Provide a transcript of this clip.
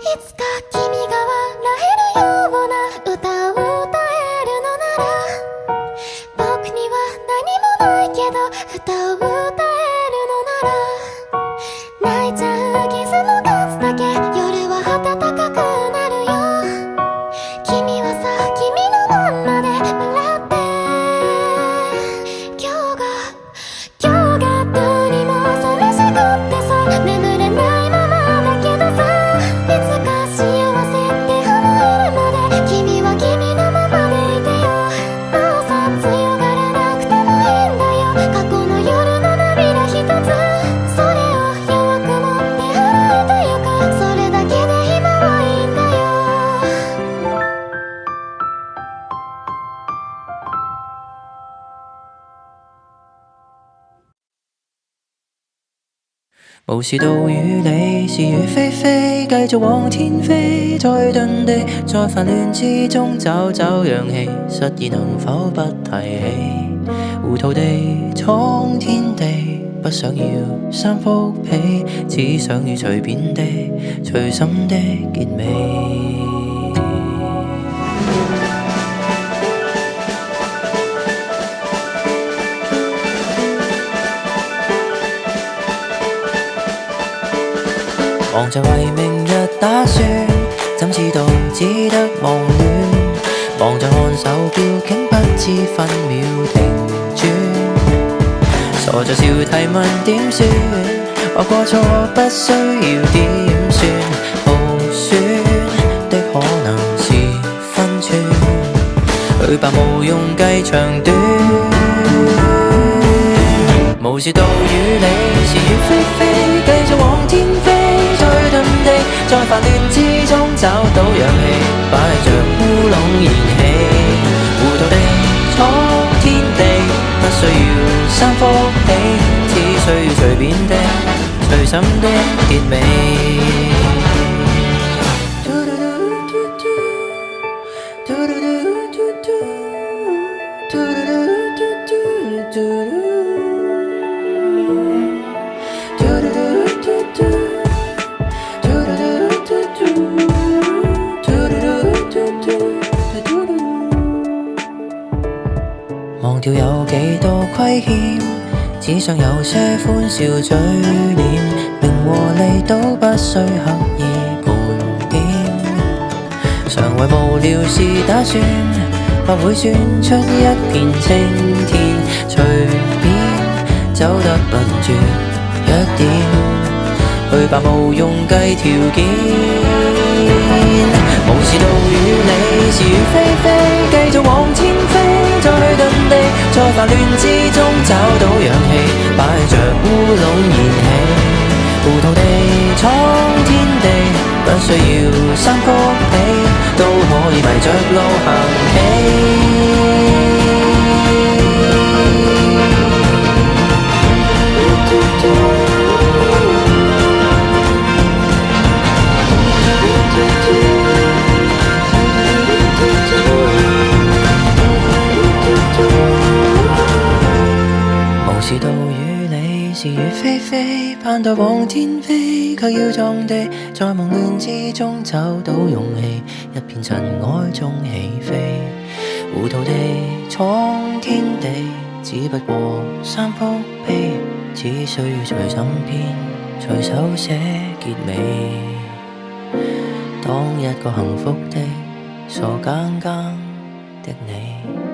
いつか君が笑えるような歌を歌えるのなら、僕には何もないけど歌を歌えるのなら、泣いちゃう傷の数だけ夜は暖かくなるよ。君はさ、君のまんまで笑って、今日がどうにも寂しくってさ、眠れないままだけどさ、いつか幸せって思えるまで君は君のままでいてよ。もうさ、強がらなくてもいいんだよ。過去の夜の涙一つ、それを弱く持って払えというか、それだけで今はいいんだよ。無視到與你是與非非，繼續往天飛，再遁地，在煩亂之中找找氧氣，失意能否不提起？糊塗地闖天地，不想要三幅被，只想要隨便地隨心的結尾。忙着為明日打算，怎知道只得忙亂？忙着看手錶，竟不知分秒停轉。傻着笑提問點算？或過錯不需要點算，耗損的可能是分寸。去吧無用計長短，無視到與你是與非非，繼續往天飛。在煩亂之中找到氧氣，擺着烏龍燃氣，糊塗地闖天地，不需要三幅被，只需要隨便的隨心的結尾。忘掉有幾多虧欠，只想有些歡笑嘴臉，名和利都不需刻意盤點，常為無聊事打算，或會轉出一片青天，隨便走得笨拙一點，去吧無用計條件，無視到與你是與非非，繼續往天飛。再遁地，在煩亂之中找到氧氣，擺着烏龍燃氣，糊塗地闖天地，不需要三幅被，都可以迷着路行起。無視到與你是與非非，盼待往天飛，卻要撞地，在夢亂之中找到勇氣，一片塵埃中起飛，糊塗地闖天地，只不過三幅被，只需要隨心編，隨手寫結尾，當一個幸福的傻更更的你。